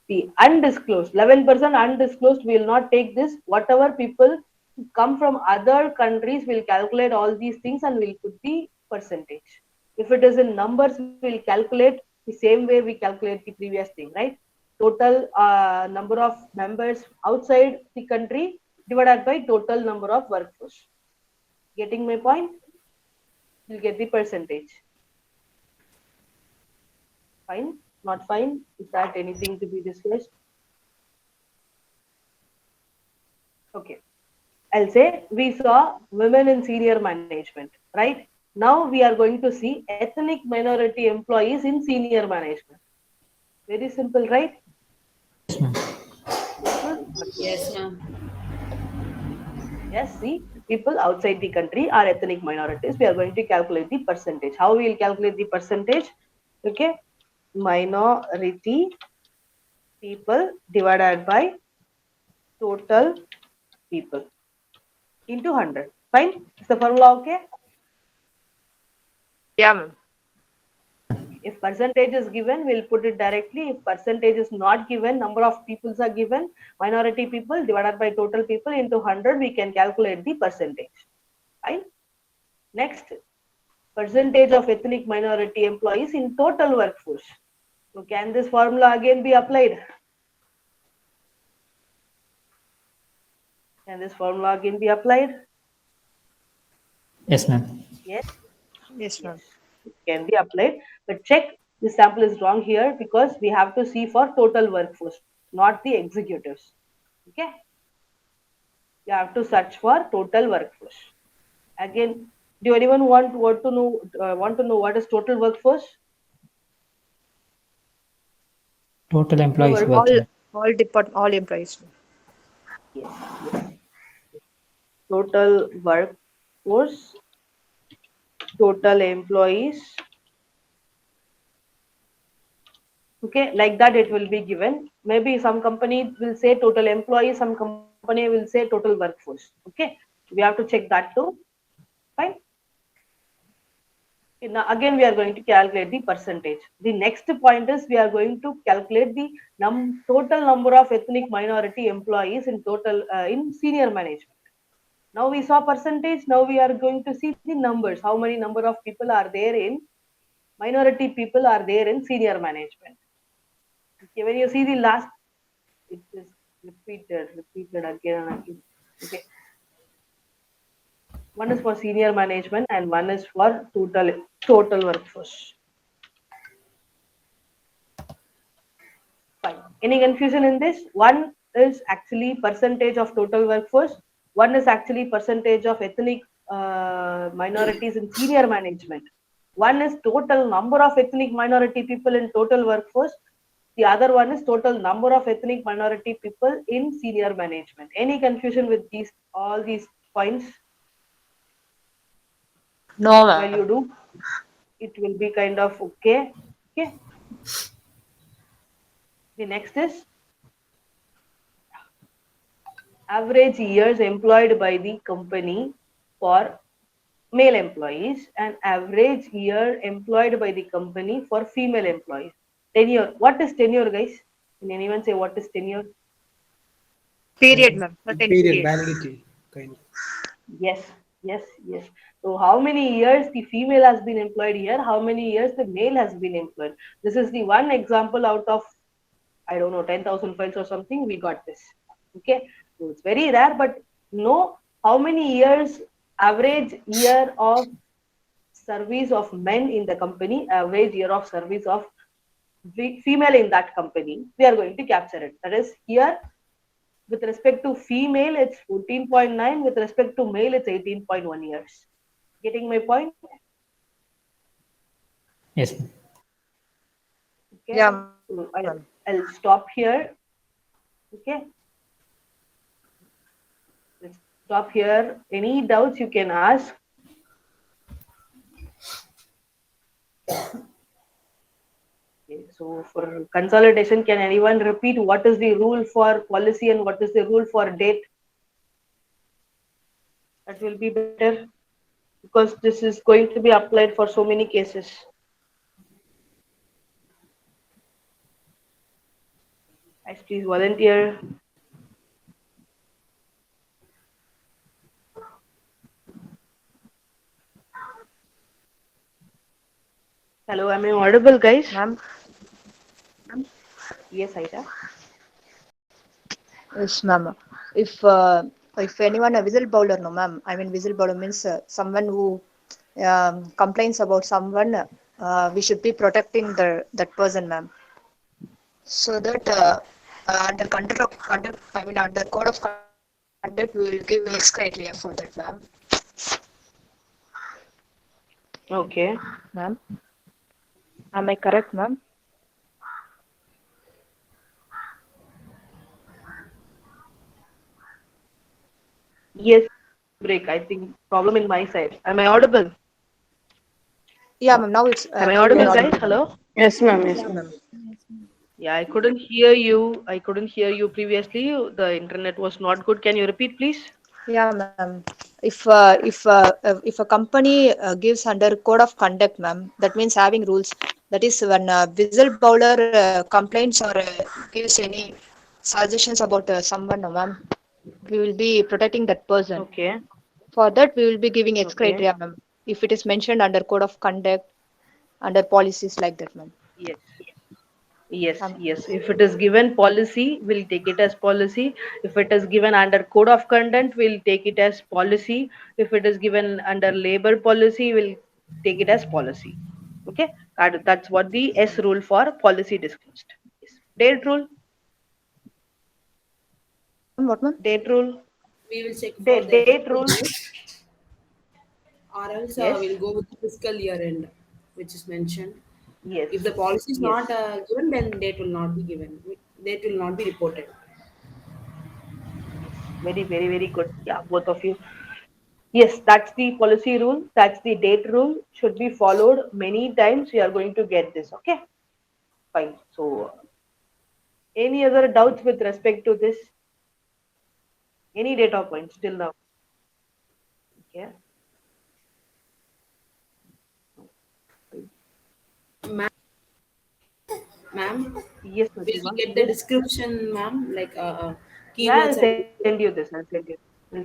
The undisclosed, 11% undisclosed. We will not take this. Whatever people who come from other countries, will calculate all these things and will put the percentage. If it is in numbers, we will calculate the same way we calculate the previous thing, right? Total number of members outside the country divided by total number of workforce. Getting my point? You'll get the percentage. Fine? Not fine? Is that anything to be discussed? Okay. I'll say we saw women in senior management, right? Now we are going to see ethnic minority employees in senior management. Very simple, right? Yes, ma'am. Simple? Yes, ma'am. Yes, see, people outside the country are ethnic minorities. We are going to calculate the percentage. How we will calculate the percentage? Okay, minority people divided by total people into 100. Fine? Is the formula okay? Yeah, ma'am. If percentage is given, we'll put it directly. If percentage is not given, number of peoples are given, minority people divided by total people into 100, we can calculate the percentage. Fine. Next, percentage of ethnic minority employees in total workforce. So can this formula again be applied? Can this formula again be applied? Yes, ma'am. Yes. Yes, Yes, ma'am. it can be applied. But check the sample is wrong here because we have to see for total workforce, not the executives. Okay. You have to search for total workforce. Again, do anyone want to know what is total workforce? Total Total employees work. worth, ma'am. All employees. Yes, yes. Total workforce, total employees. Okay, like that it will be given. Maybe some company will say total employees, some company will say total workforce. Okay, we have to check that too. Fine. Okay, now again we are going to calculate the percentage. The next point is we are going to calculate the total number of ethnic minority employees in total in senior management. Now we saw percentage. Now we are going to see the numbers. How many number of people are there in minority people are there in senior management. Okay, when you see the last, it is repeated again and again. Okay, one is for senior management and one is for total workforce. Fine. Any confusion in this? One is actually percentage of total workforce. One is actually percentage of ethnic minorities in senior management. One is total number of ethnic minority people in total workforce. The other one is total number of ethnic minority people in senior management. Any confusion with all these points? No, While ma'am. you do, it will be kind of okay. Okay. The next is average years employed by the company for male employees and average year employed by the company for female employees. Tenure. What is tenure, guys? Can anyone say what is tenure? Period, ma'am. Certain Period, period. validity, kind of. Yes, yes, yes. So how many years the female has been employed here? How many years the male has been employed? This is the one example out of, I don't know, 10,000 files or something. We got this. Okay, so it's very rare, but know how many years, average year of service of men in the company, average year of service of female in that company, we are going to capture it. That is here, with respect to female, it's 14.9. With respect to male, it's 18.1 years. Getting my point? Yes, ma'am. Okay. Yeah, ma'am. So I'll stop here. Okay. Let's stop here. Any doubts you can ask. Okay, so for consolidation, can anyone repeat what is the rule for policy and what is the rule for date? That will be better because this is going to be applied for so many cases. Guys, please volunteer. Hello, am I audible, guys? Ma'am. Yes, Aisha. Yes, ma'am. If anyone a whistleblower, no, ma'am. I mean, whistleblower means someone who complains about someone. We should be protecting that person, ma'am. So that under code of conduct, we will give X criteria for that, ma'am. Okay. Ma'am, am I correct, ma'am? Yes, break. I think problem in my side. Am I audible? Yeah, ma'am. Am I Now you audible, are guys? audible, ma'am. Hello? Yes, ma'am. Yes, Yeah, ma'am. ma'am. Yeah, I couldn't hear you. I couldn't hear you previously. The internet was not good. Can you repeat, please? Yeah, ma'am. If a company gives under code of conduct, ma'am, that means having rules. That is when a whistleblower complains or gives any suggestions about someone, ma'am, we will be protecting that person. Okay. For that, we will be giving X Okay. criteria, ma'am. If it is mentioned under code of conduct, under policies like that, ma'am. Yes. Yes, Um, yes. If it is given policy, we'll take it as policy. If it is given under code of conduct, we'll take it as policy. If it is given under labor policy, we'll take it as policy. Okay, that's what the S rule for policy disclosed. Yes. Date rule, ma'am, what, ma'am? date rule, We will check for the date effective rule. date, or else Yes, we'll go with the fiscal year end, which is mentioned. yes, If the policy is yes. not given, then date will not be given. Date will not be reported. Yes. Very, very, very good. Yeah, both of you. Yes, that's the policy rule. That's the date rule. Should be followed many times. We are going to get this. Okay, fine. So, any other doubts with respect to this? Any data points till now? Okay. Ma'am, ma'am, Yes, will we Pratima. get the Yes. description, ma'am? Like Yeah, keywords I'll and. send you this. I'll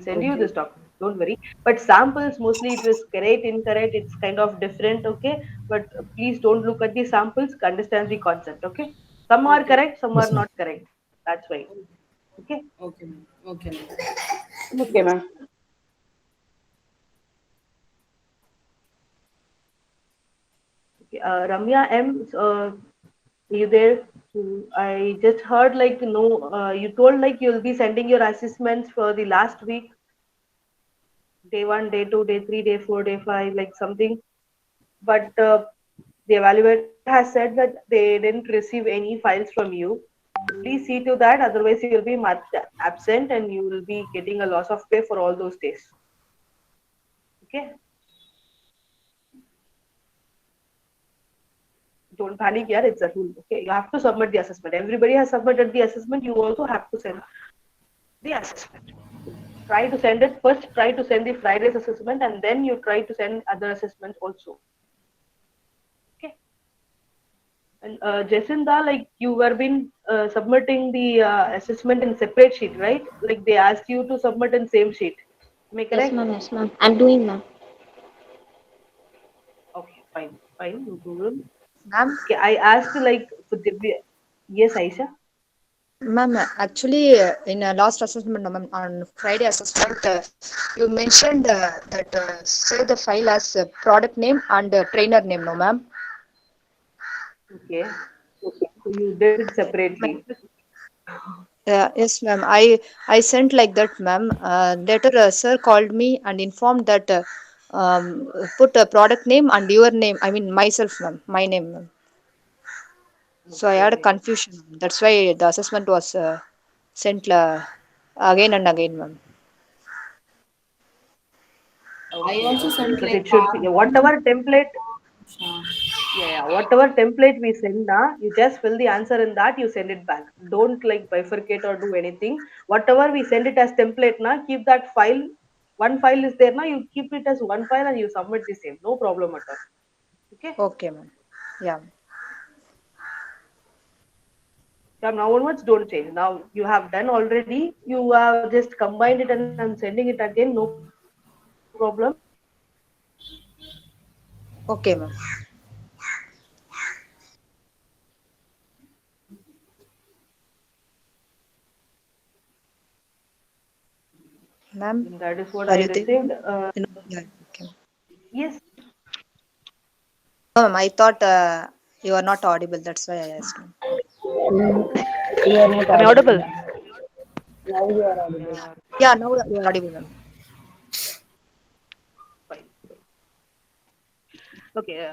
send you this Okay. document. Don't worry. But samples mostly it was correct, incorrect. It's kind of different. Okay. But please don't look at the samples. Understand the concept. Okay. Some are Okay. correct. Some are Yes, ma'am. not correct. That's why. Okay. Okay, ma'am. Okay, ma'am. Okay, ma'am. Okay. Ramya M. You there? I just heard like no. You told like you'll be sending your assessments for the last week, day one, day two, day three, day four, day five, like something. But the evaluator has said that they didn't receive any files from you. Please see to that, otherwise you'll be marked absent and you will be getting a loss of pay for all those days. Okay? Don't panic, yeah, it's a rule. Okay, you have to submit the assessment. Everybody has submitted the assessment. You also have to send the assessment. Try to send it first. Try to send the Friday's assessment, and then you try to send other assessments also. Okay. And Jacinda, like you were been submitting the assessment in separate sheet, right? Like they asked you to submit in same sheet. Am I Yes, correct? ma'am. Yes, ma'am. I'm doing, ma'am. Okay, fine, fine, no problem. Ma'am, Okay, I asked like for Divya. Yes, Aisha. Ma'am, actually, in last assessment, ma'am, on Friday assessment, you mentioned that save the file as product name and trainer name, no, ma'am? Okay. So you did it separately. Yes, ma'am. I sent like that, ma'am. Later, sir called me and informed that put a product name and your name. I mean myself, ma'am. My name, ma'am. So I had a Okay. confusion, ma'am. That's why the assessment was sent again and again, ma'am. I Okay. also Okay. sent But like it should be whatever template. uh, Yeah, yeah. Whatever template we send, you just fill the answer in that. You send it back. Don't like bifurcate or do anything. Whatever we send it as template, keep that file. One file is there, you keep it as one file and you submit the same. No problem at all. Okay. Okay, ma'am. Yeah. From now onwards, don't change. Now you have done already. You have just combined it and I'm sending it again. No problem. Okay, ma'am. Ma'am, And that is what are I you there, received. ma'am? Yeah. Okay. Yes, No, ma'am. I thought you are not audible. That's why I asked, ma'am. You are not am I audible. audible? Now you are audible. Yeah, now you are audible, ma'am. Fine. Okay.